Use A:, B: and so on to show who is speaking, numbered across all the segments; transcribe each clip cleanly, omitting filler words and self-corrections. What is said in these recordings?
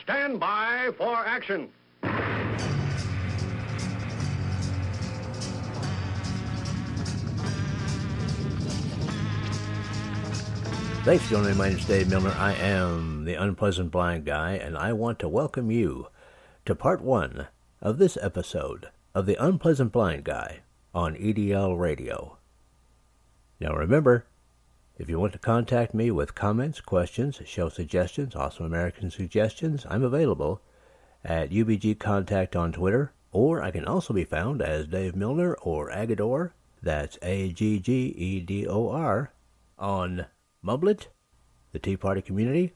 A: stand by for action.
B: Thanks for joining me. My name is Dave Milner. I am the Unpleasant Blind Guy, and I want to welcome you to part one of this episode of the Unpleasant Blind Guy on EDL Radio. Now remember, if you want to contact me with comments, questions, show suggestions, Awesome American suggestions, I'm available at UBG Contact on Twitter, or I can also be found as Dave Milner or Agador, that's Aggedor, on Mublet, the Tea Party Community,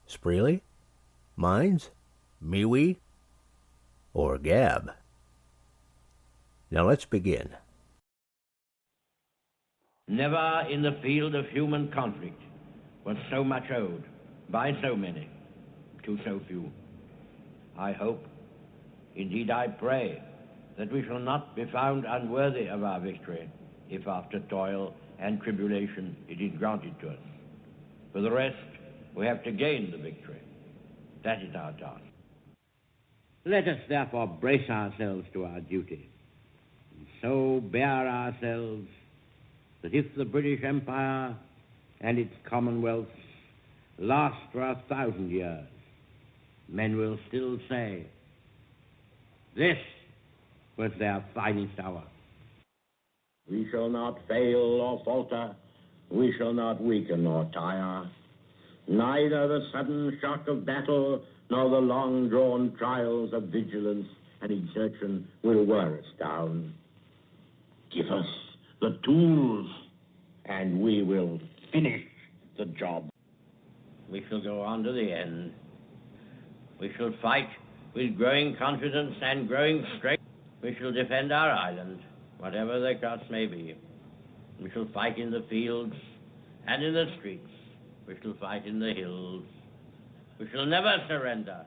B: Spreely, Minds, MeWe, or Gab. Now let's begin.
C: Never in the field of human conflict was so much owed by so many to so few. I hope, indeed I pray, that we shall not be found unworthy of our victory if after toil and tribulation it is granted to us. For the rest, we have to gain the victory. That is our task. Let us therefore brace ourselves to our duty, and so bear ourselves that if the British Empire and its commonwealths last for 1,000 years, men will still say, this was their finest hour.
D: We shall not fail or falter. We shall not weaken or tire. Neither the sudden shock of battle nor the long-drawn trials of vigilance and exertion will wear us down. Give us the tools, and we will finish the job.
C: We shall go on to the end. We shall fight with growing confidence and growing strength. We shall defend our island, whatever the cost may be. We shall fight in the fields and in the streets. We shall fight in the hills. We shall never surrender.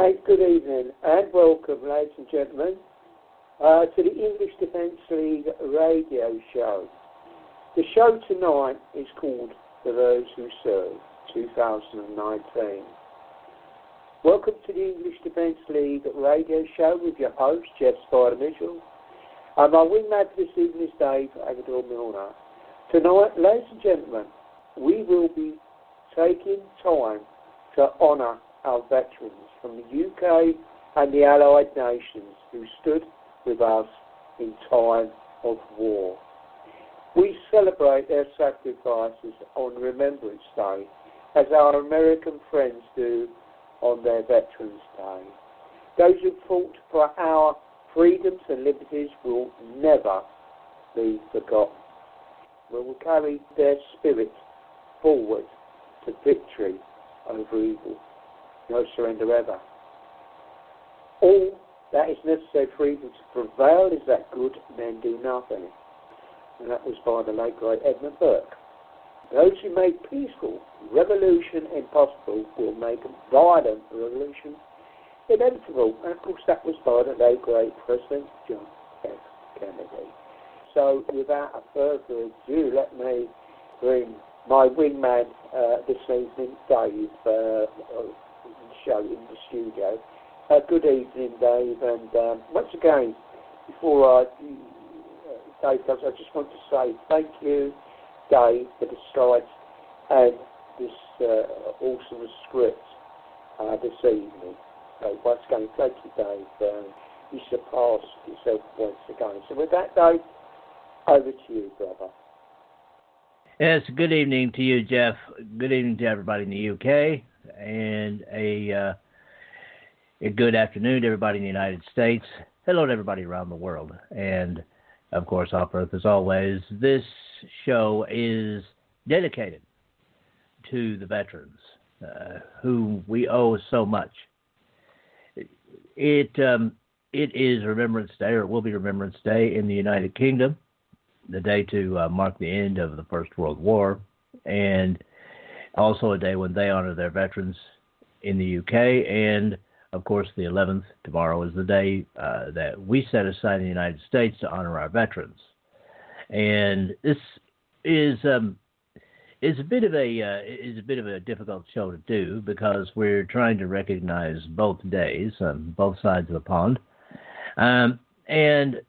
E: Hey, good evening and welcome, ladies and gentlemen, to the English Defence League radio show. The show tonight is called For Those Who Serve 2019. Welcome to the English Defence League radio show with your host, Jeff Spider Mitchell. And my wingman for this evening is Dave Agador Milner. Tonight, ladies and gentlemen, we will be taking time to honour our veterans from the UK and the Allied nations who stood with us in time of war. We celebrate their sacrifices on Remembrance Day, as our American friends do on their Veterans Day. Those who fought for our freedoms and liberties will never be forgotten. We will carry their spirit forward to victory over evil. No surrender ever. All that is necessary for evil to prevail is that good men do nothing. And that was by the late great Edmund Burke. Those who make peaceful revolution impossible will make a violent revolution inevitable. And of course that was by the late great President John F. Kennedy. So without a further ado, let me bring my wingman this evening, Dave, show in the studio. Good evening, Dave, and once again, before Dave does, I just want to say thank you, Dave, for the slides and this awesome script this evening. So once again, thank you, Dave. You surpassed yourself once again. So with that, Dave, over to you, brother.
B: Yes, good evening to you, Jeff. Good evening to everybody in the UK, and a good afternoon to everybody in the United States. Hello to everybody around the world. And, of course, off Earth, as always, this show is dedicated to the veterans, whom we owe so much. It is Remembrance Day, or it will be Remembrance Day in the United Kingdom, the day to mark the end of the First World War, and also a day when they honor their veterans in the UK. And, of course, the 11th, tomorrow, is the day that we set aside in the United States to honor our veterans. And this is a bit of a difficult show to do, because we're trying to recognize both days on both sides of the pond, and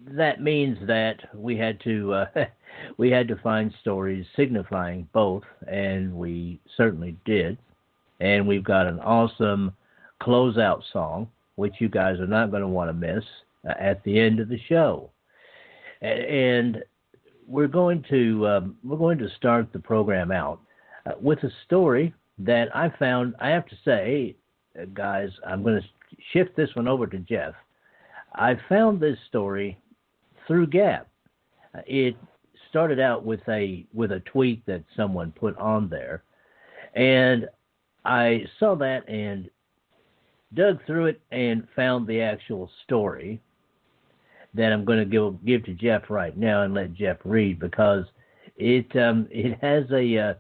B: that means that we had to find stories signifying both, and we certainly did. And we've got an awesome closeout song, which you guys are not going to want to miss at the end of the show. And we're going to start the program out with a story that I found. I have to say, guys, I'm going to shift this one over to Jeff. I found this story through Gap. It started out with a tweet that someone put on there, and I saw that and dug through it and found the actual story that I'm going to give to Jeff right now and let Jeff read, because it has a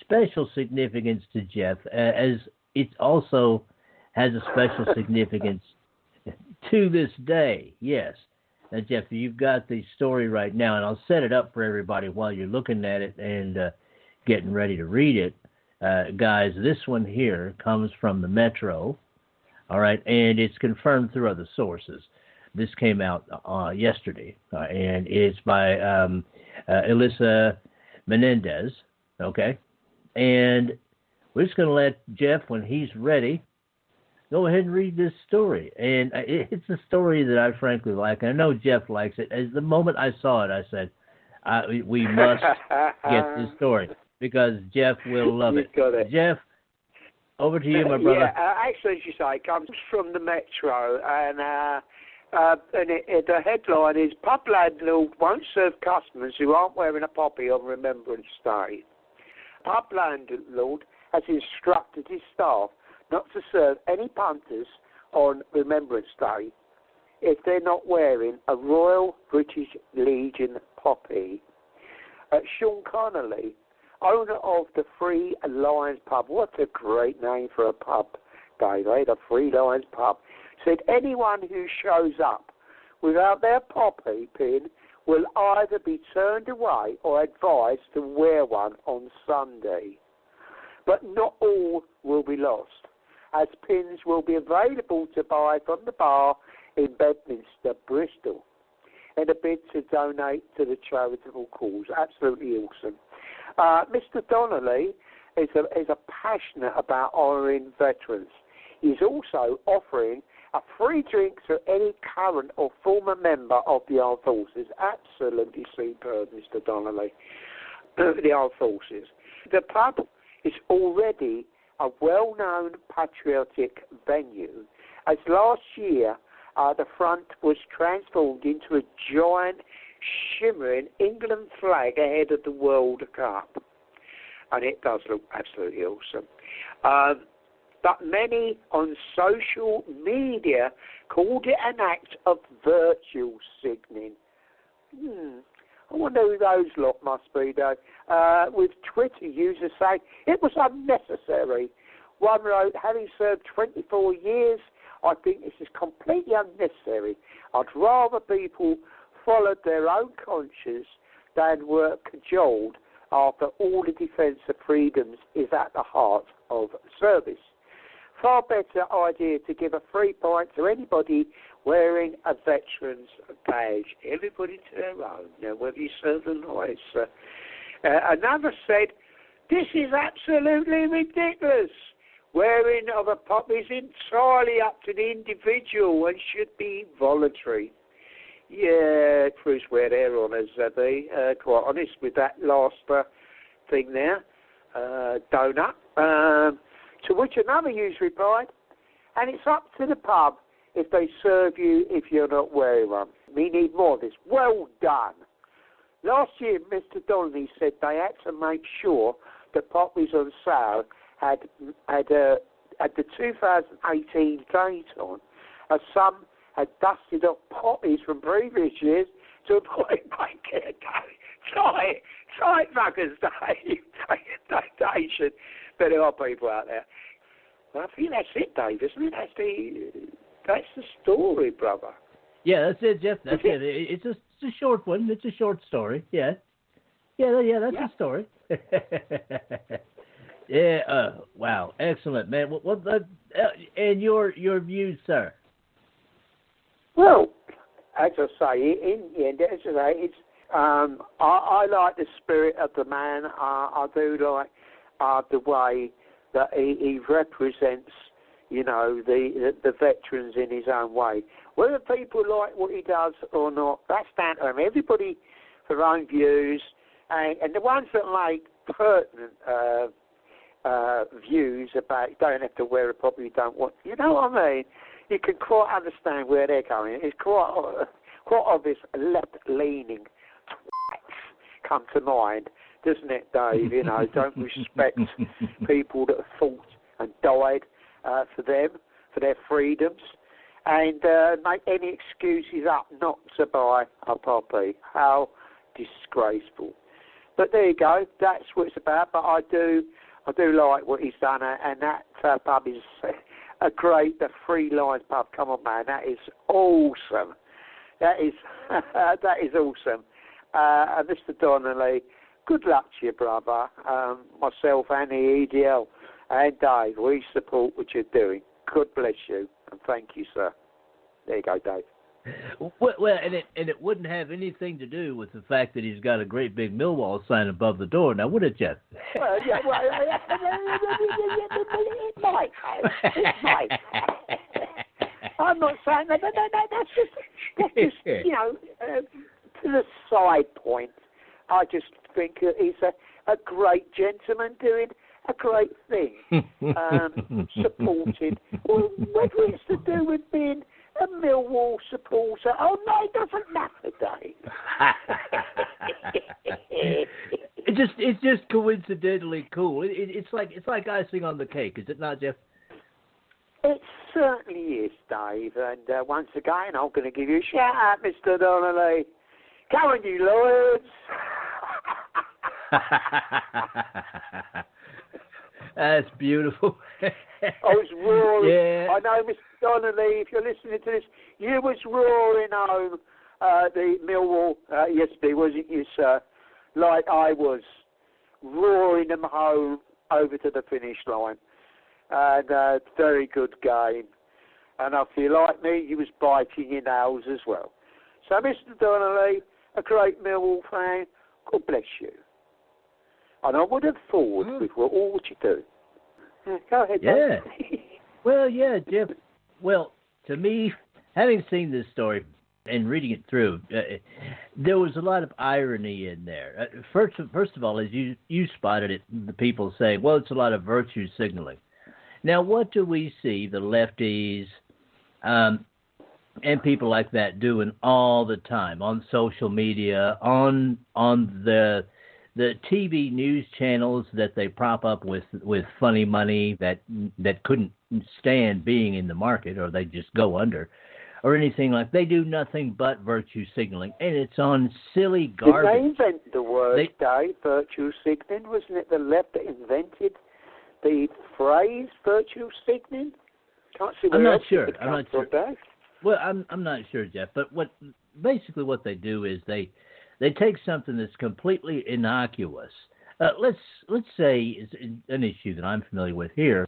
B: special significance to Jeff, as it also has a special significance to this day. Yes. Now, Jeff, you've got the story right now, and I'll set it up for everybody while you're looking at it and getting ready to read it. Guys, this one here comes from the Metro, all right, and it's confirmed through other sources. This came out yesterday, and it's by Elisa Menendez, okay? And we're just going to let Jeff, when he's ready, go ahead and read this story. And it's a story that I frankly like. I know Jeff likes it. As the moment I saw it, I said, we must get this story, because Jeff will love it.
E: Got it.
B: Jeff, over to you, my brother.
E: Yeah, actually, as you say, it comes from the Metro, and the headline is, "Pub landlord won't serve customers who aren't wearing a poppy on Remembrance Day." Pub landlord has instructed his staff not to serve any punters on Remembrance Day if they're not wearing a Royal British Legion poppy. Sean Connolly, owner of the Three Lions pub, what a great name for a pub, day, the Three Lions pub, said anyone who shows up without their poppy pin will either be turned away or advised to wear one on Sunday. But not all will be lost, as pins will be available to buy from the bar in Bedminster, Bristol, in a bid to donate to the charitable cause. Absolutely awesome. Mr. Donnelly is a passionate about honouring veterans. He's also offering a free drink to any current or former member of the Armed Forces. Absolutely superb, Mr. Donnelly. The Armed Forces. The pub is already a well-known patriotic venue, as last year the front was transformed into a giant, shimmering England flag ahead of the World Cup. And it does look absolutely awesome. But many on social media called it an act of virtual signaling. I wonder who those lot must be, though. With Twitter users saying it was unnecessary. One wrote, having served 24 years, I think this is completely unnecessary. I'd rather people followed their own conscience than were cajoled after all the defence of freedoms is at the heart of service. Far better idea to give a free pint to anybody wearing a veteran's badge. Everybody to their own, now, whether you serve or not. Another said, this is absolutely ridiculous. Wearing of a pop is entirely up to the individual and should be voluntary. Yeah, proves where they're on, as they quite honest with that last thing there. Donut. To which another user replied, and it's up to the pub if they serve you if you're not wearing one. We need more of this. Well done. Last year, Mr. Donnelly said they had to make sure that poppies on sale had the 2018 date on, as some had dusted off poppies from previous years to avoid making it go. Try it, muggers, Dave. Take a donation. But there are people out there. Well, I think that's it, Dave, isn't it? That's the story, brother.
B: Yeah, that's it, Jeff. That's it. It's a short one. It's a short story. Yeah. That's the story. Yeah. Wow. Excellent, man. And your views, sir?
E: Well, as I say, in the end, it's I like the spirit of the man. I do like the way that he represents, the veterans in his own way. Whether people like what he does or not, that's down to him. Everybody for their own views, and the ones that make pertinent views about you don't have to wear a pop you don't want. You know what I mean? You can quite understand where they're going. It's quite obvious left-leaning twats come to mind, doesn't it, Dave? Don't respect people that have fought and died for them, for their freedoms, and make any excuses up not to buy a poppy. How disgraceful. But there you go. That's what it's about. But I do like what he's done, and that pub is the Three Lions pub. Come on, man, that is awesome. That is awesome. Mr. Donnelly, good luck to you, brother. Myself and the EDL and Dave, we support what you're doing. God bless you, and thank you, sir. There you go, Dave.
B: Well, and it wouldn't have anything to do with the fact that he's got a great big Millwall sign above the door, now would it, Jeff?
E: Well, yeah, it might have. It might have. I'm not saying that. That's just to the side point. I just think that he's a great gentleman doing a great thing, supported. Well, whether it's to do with being a Millwall supporter, oh no, it doesn't matter, Dave.
B: It's just coincidentally cool. It's like icing on the cake, is it not, Jeff?
E: It certainly is, Dave. And once again, I'm going to give you a shout out, Mr. Donnelly. Come on, you lawyers.
B: That's beautiful.
E: I was roaring.
B: Yeah.
E: I know, Mr. Donnelly, if you're listening to this, you was roaring home the Millwall yesterday, wasn't you, sir? Like I was, roaring them home over to the finish line. And very good game. And if you like me, you was biting your nails as well. So, Mr. Donnelly, a great Millwall fan, God bless you. And I would have forward with all what you do. Go ahead,
B: Yeah.
E: Dave.
B: Well, yeah, Jeff. Well, to me, having seen this story and reading it through, there was a lot of irony in there. First of all, as you spotted it, the people saying, well, it's a lot of virtue signaling. Now, what do we see the lefties and people like that doing all the time on social media, on the TV news channels that they prop up with funny money that couldn't stand being in the market, or they just go under, or anything like? They do nothing but virtue signaling, and it's on silly garbage.
E: Did they invent the word, Dave, virtue signaling? Wasn't it the left that invented the phrase virtue signaling? Can't see where else it could come from, Dave.
B: Well, I'm not sure, Jeff. But what they do is they take something that's completely innocuous. Let's say it's an issue that I'm familiar with here.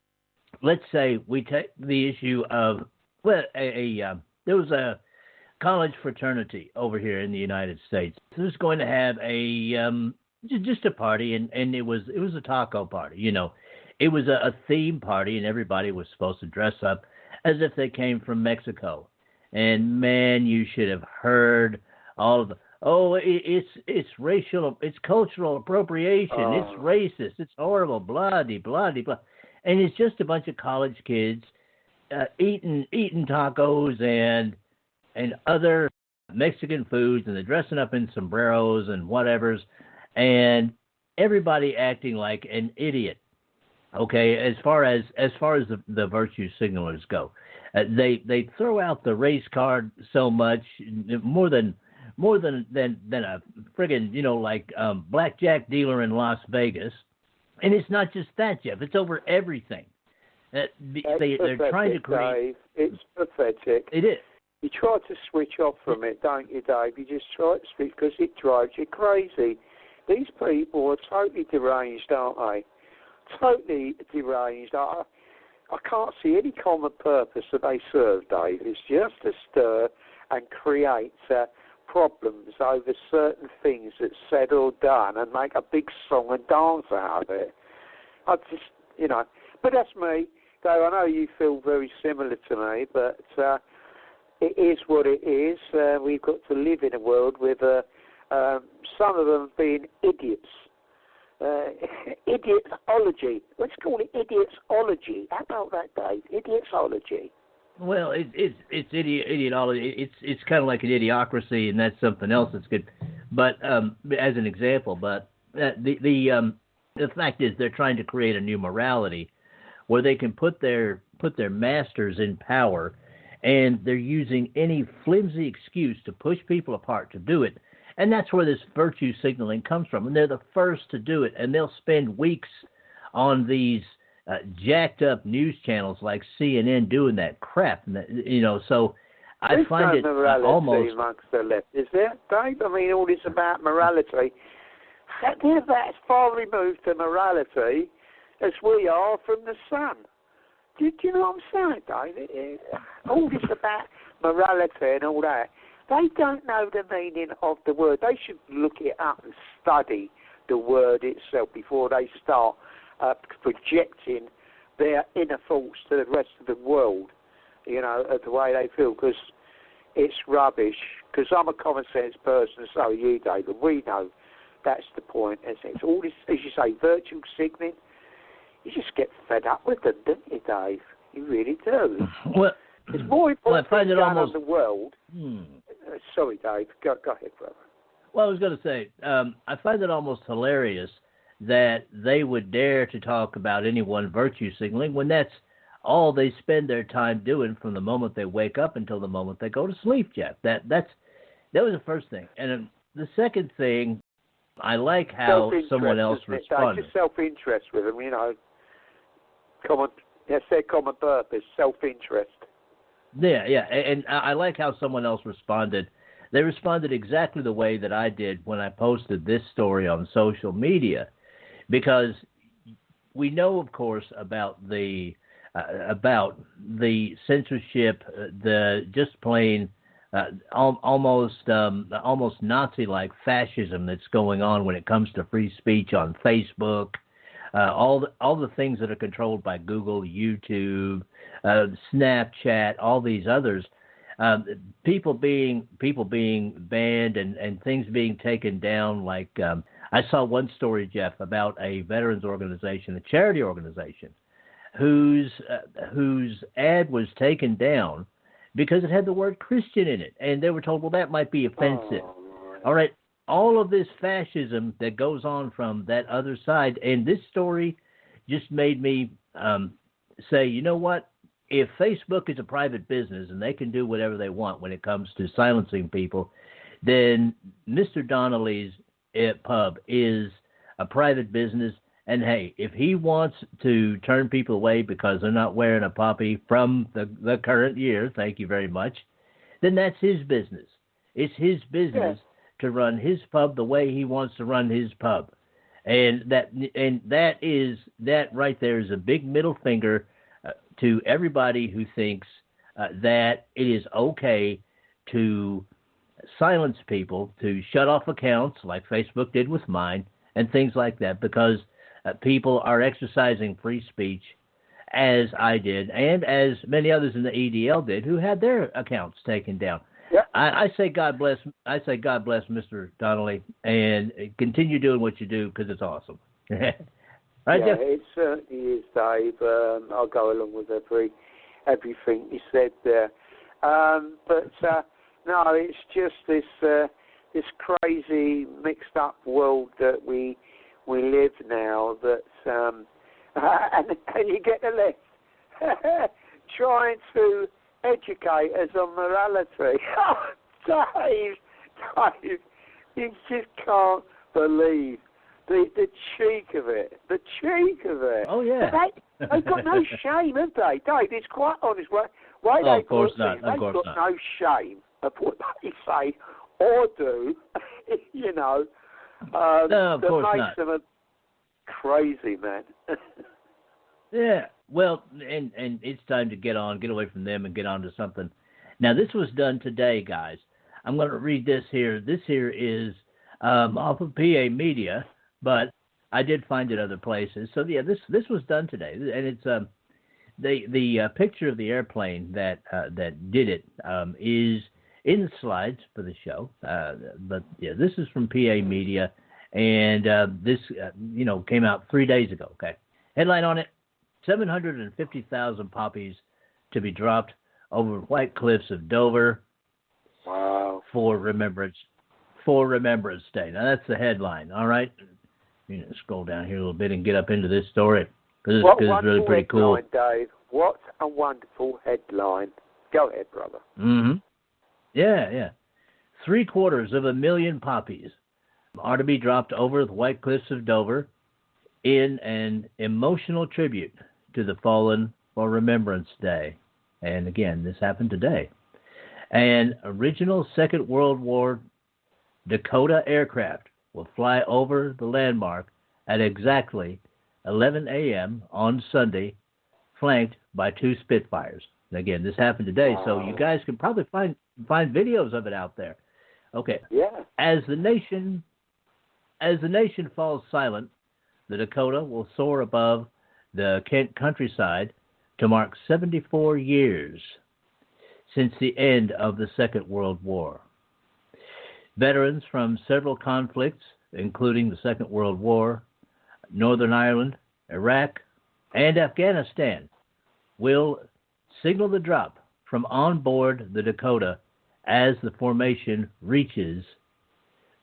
B: Let's say we take the issue of there was a college fraternity over here in the United States. It was going to have just a party, and it was a taco party. You know, it was a theme party, and everybody was supposed to dress up as if they came from Mexico. And man, you should have heard all of the, it's racial, it's cultural appropriation, it's racist, it's horrible, blah, de, blah, de, blah. And it's just a bunch of college kids eating tacos and other Mexican foods, and they're dressing up in sombreros and whatevers, and everybody acting like an idiot. Okay, as far as the virtue signalers go. They throw out the race card so much, more than a friggin' blackjack dealer in Las Vegas, and it's not just that, Jeff. It's over everything. They're trying to create.
E: Dave. It's pathetic.
B: It is.
E: You try to switch off from it, don't you, Dave? You just try to switch because it drives you crazy. These people are totally deranged, aren't they? Totally deranged. I can't see any common purpose that they serve, Dave. It's just to stir and create problems over certain things that's said or done and make a big song and dance out of it. I just, but that's me. Dave, I know you feel very similar to me, but it is what it is. We've got to live in a world with some of them being idiots. Idiotology. Let's call it idiotology. How about that, Dave? Idiotology.
B: Well, it's idiotology. It's kind of like an idiocracy, and that's something else that's good. But as an example, but the fact is they're trying to create a new morality where they can put their masters in power, and they're using any flimsy excuse to push people apart to do it. And that's where this virtue signaling comes from. And they're the first to do it. And they'll spend weeks on these jacked up news channels like CNN doing that crap. And so I find it almost
E: amongst the left. Is there, Dave? I mean, all this about morality. They're that far removed to morality as we are from the sun. Do you know what I'm saying, Dave? All this about morality and all that. They don't know the meaning of the word. They should look it up and study the word itself before they start projecting their inner thoughts to the rest of the world, the way they feel, because it's rubbish. Because I'm a common sense person, so are you, David. We know that's the point. It's all this, as you say, virtue signaling. You just get fed up with them, don't you, Dave? You really do.
B: Well,
E: it's more important
B: I find it almost
E: in the world. Sorry, Dave. Go ahead, brother.
B: Well, I was going to say, I find it almost hilarious that they would dare to talk about anyone virtue signaling when that's all they spend their time doing from the moment they wake up until the moment they go to sleep, Jeff. That was the first thing. And the second thing, I like how someone else responded.
E: Just self-interest with them, That's their common purpose, self-interest.
B: Yeah, and I like how someone else responded. They responded exactly the way that I did when I posted this story on social media, because we know, of course, about the censorship, the just plain almost Nazi-like fascism that's going on when it comes to free speech on Facebook. All the things that are controlled by Google, YouTube, Snapchat, all these others, people being banned and things being taken down. Like I saw one story, Jeff, about a veterans organization, a charity organization, whose ad was taken down because it had the word Christian in it, and they were told, well, that might be offensive. All right. All of this fascism that goes on from that other side, and this story just made me say, you know what? If Facebook is a private business and they can do whatever they want when it comes to silencing people, then Mr. Donnelly's pub is a private business. And hey, if he wants to turn people away because they're not wearing a poppy from the current year, thank you very much, then that's his business. It's his business. Yeah. To run his pub the way he wants to run his pub, and that right there is a big middle finger to everybody who thinks that it is okay to silence people, to shut off accounts like Facebook did with mine, and things like that, because people are exercising free speech, as I did, and as many others in the EDL did, who had their accounts taken down.
E: Yeah.
B: I say God bless Mr. Donnelly, and continue doing what you do, because it's awesome. Right,
E: yeah,
B: Jeff?
E: it certainly is, Dave. I'll go along with everything you said there. But no, it's just this crazy mixed up world that we live now. That and you get the left trying to educate us on morality. Oh, Dave, you just can't believe the cheek of it. The cheek of it.
B: Oh, yeah.
E: They've got no shame, have they? Dave, it's quite honest. Why
B: of course not.
E: They've got no shame of what they say or do, you know.
B: No, of course
E: makes
B: not.
E: them crazy, man.
B: Yeah, well, and it's time to get away from them and get on to something. Now, this was done today, guys. I'm going to read this here. This here is off of PA Media, but I did find it other places. So, yeah, this was done today, and it's the picture of the airplane that did it is in the slides for the show. But, yeah, this is from PA Media, and this, came out 3 days ago, okay? Headline on it: 750,000 poppies to be dropped over White Cliffs of Dover.
E: Wow.
B: For Remembrance Day. Now, that's the headline, all right? Scroll down here a little bit and get up into this story, because it's really pretty cool.
E: Dave. What a wonderful headline. Go ahead, brother.
B: Mm-hmm. Yeah. 750,000 poppies are to be dropped over the White Cliffs of Dover in an emotional tribute to the fallen for Remembrance Day. And again, this happened today. An original Second World War Dakota aircraft will fly over the landmark at exactly 11 a.m. on Sunday, flanked by 2 Spitfires. And again, this happened today, so you guys can probably find videos of it out there. Okay.
E: Yeah.
B: As the nation falls silent, the Dakota will soar above the Kent countryside to mark 74 years since the end of the Second World War. Veterans from several conflicts, including the Second World War, Northern Ireland, Iraq, and Afghanistan, will signal the drop from on board the Dakota as the formation reaches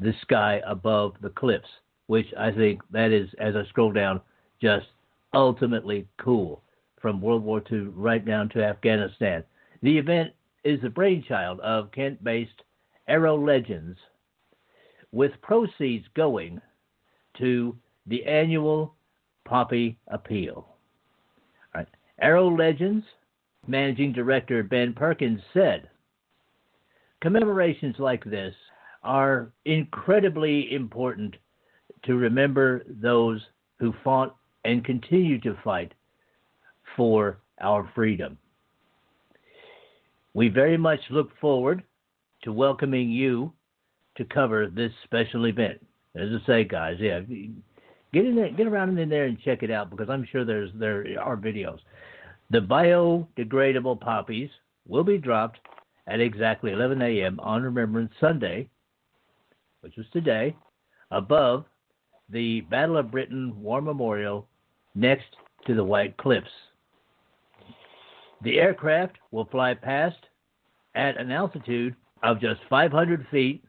B: the sky above the cliffs, which I think that is, as I scroll down, just ultimately cool, from World War II right down to Afghanistan. The event is the brainchild of Kent-based Aero Legends, with proceeds going to the annual Poppy Appeal. Aero Legends Managing Director Ben Perkins said, "Commemorations like this are incredibly important to remember those who fought and continue to fight for our freedom. We very much look forward to welcoming you to cover this special event." As I say, guys, yeah, get around in there and check it out, because I'm sure there are videos. The biodegradable poppies will be dropped at exactly 11 a.m. on Remembrance Sunday, which was today, above the Battle of Britain War Memorial next to the White Cliffs. The aircraft will fly past at an altitude of just 500 feet,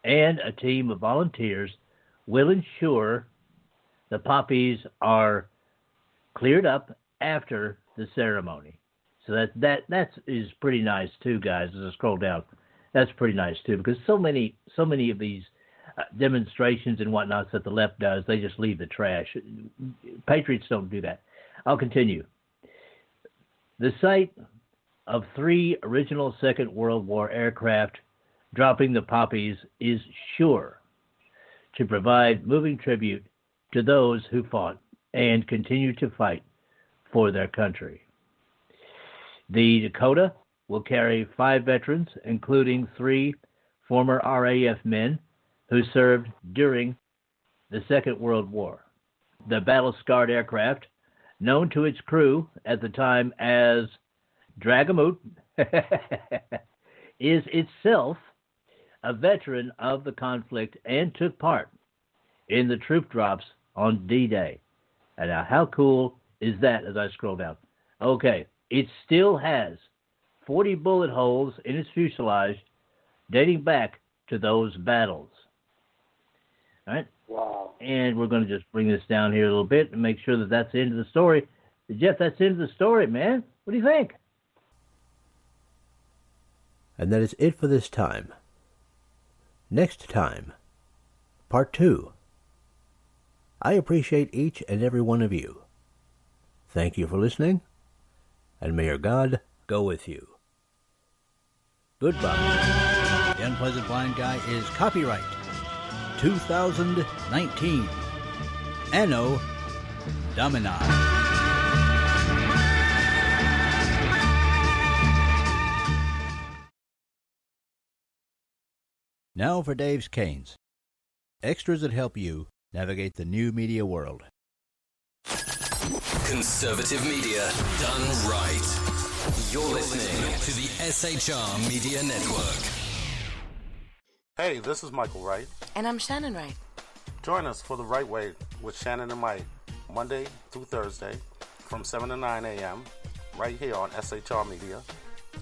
B: and a team of volunteers will ensure the poppies are cleared up after the ceremony. So that is pretty nice too, guys. As I scroll down, that's pretty nice too, because so many of these demonstrations and whatnots that the left does, they just leave the trash. Patriots don't do that. I'll continue. The site of 3 original Second World War aircraft dropping the poppies is sure to provide moving tribute to those who fought and continue to fight for their country. The Dakota will carry 5 veterans, including 3 former RAF men who served during the Second World War. The battle-scarred aircraft, known to its crew at the time as Dragamoot, is itself a veteran of the conflict and took part in the troop drops on D-Day. And now, how cool is that as I scroll down? Okay, it still has 40 bullet holes in its fuselage dating back to those battles. All right?
E: Wow.
B: And we're going to just bring this down here a little bit and make sure that that's the end of the story. Jeff, that's the end of the story, man. What do you think? And that is it for this time. Next time, part 2. I appreciate each and every one of you. Thank you for listening, and may your God go with you. Goodbye. The Unpleasant Blind Guy is copyright 2019. Anno Domini. Now for Dave's Canes. Extras that help you navigate the new media world.
F: Conservative media done right. You're listening to the SHR Media Network.
G: Hey, this is Michael Wright.
H: And I'm Shannon Wright.
G: Join us for The Right Way with Shannon and Mike, Monday through Thursday from 7 to 9 a.m. right here on SHR Media.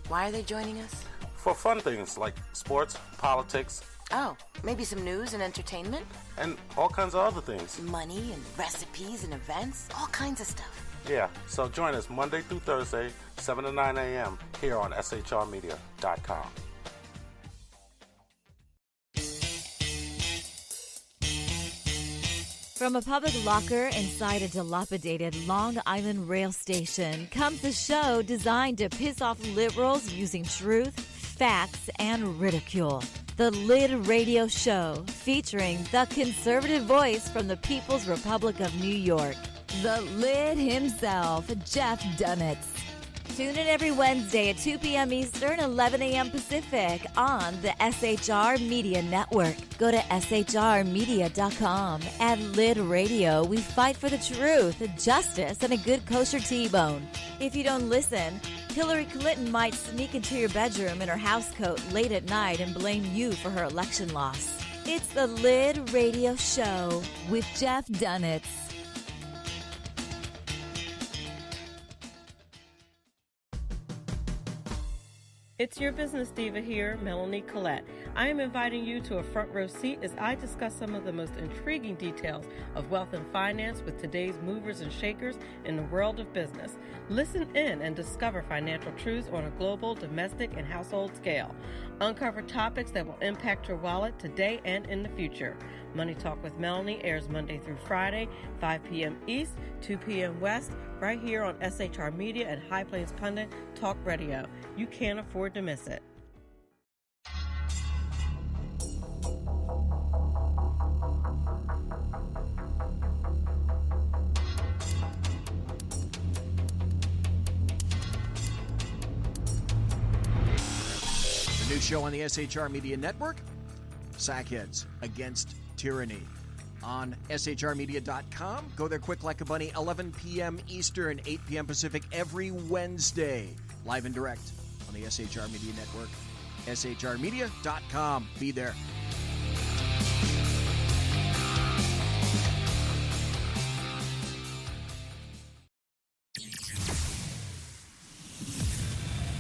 H: Why are they joining us?
G: For fun things like sports, politics.
H: Oh, maybe some news and entertainment?
G: And all kinds of other things.
H: Money and recipes and events, all kinds of stuff.
G: Yeah, so join us Monday through Thursday, 7 to 9 a.m. here on shrmedia.com.
I: From a public locker inside a dilapidated Long Island rail station comes a show designed to piss off liberals using truth, facts, and ridicule. The Lid Radio Show, featuring the conservative voice from the People's Republic of New York, the Lid himself, Jeff Dunitz. Tune in every Wednesday at 2 p.m. Eastern, 11 a.m. Pacific on the SHR Media Network. Go to shrmedia.com. At Lid Radio, we fight for the truth, justice, and a good kosher T-bone. If you don't listen, Hillary Clinton might sneak into your bedroom in her housecoat late at night and blame you for her election loss. It's the Lid Radio Show with Jeff Dunitz.
J: It's your business diva here, Melanie Collette. I am inviting you to a front row seat as I discuss some of the most intriguing details of wealth and finance with today's movers and shakers in the world of business. Listen in and discover financial truths on a global, domestic, and household scale. Uncover topics that will impact your wallet today and in the future. Money Talk with Melanie airs Monday through Friday, 5 p.m. East, 2 p.m. West, right here on SHR Media and High Plains Pundit Talk Radio. You can't afford to miss it.
K: The new show on the SHR Media Network, Sackheads Against Tyranny. On shrmedia.com. Go there quick like a bunny, 11 p.m. Eastern, 8 p.m. Pacific, every Wednesday. Live and direct on the SHR Media Network. shrmedia.com. Be there.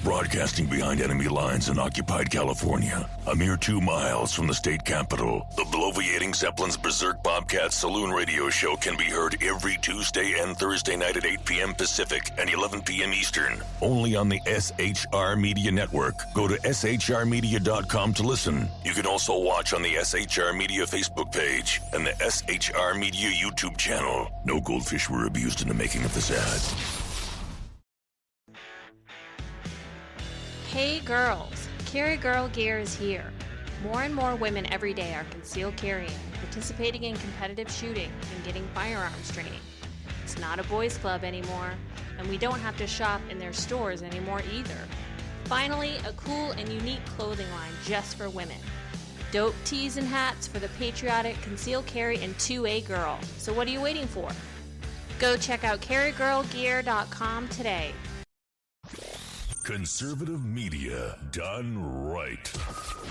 L: Broadcasting behind enemy lines in occupied California, a mere 2 miles from the state capital, the bloviating Zeppelin's Berserk Bobcat Saloon radio show can be heard every Tuesday and Thursday night at 8 p.m. Pacific and 11 p.m. Eastern, only on the SHR Media Network. Go to shrmedia.com to listen. You can also watch on the SHR Media Facebook page and the SHR Media YouTube channel. No goldfish were abused in the making of this ad.
M: Hey girls, Carry Girl Gear is here. More and more women every day are concealed carrying, participating in competitive shooting, and getting firearms training. It's not a boys' club anymore, and we don't have to shop in their stores anymore either. Finally, a cool and unique clothing line just for women. Dope tees and hats for the patriotic concealed carry and 2A girl. So what are you waiting for? Go check out carrygirlgear.com today.
L: Conservative media done right.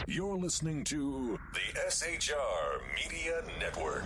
L: You're listening to the SHR Media Network.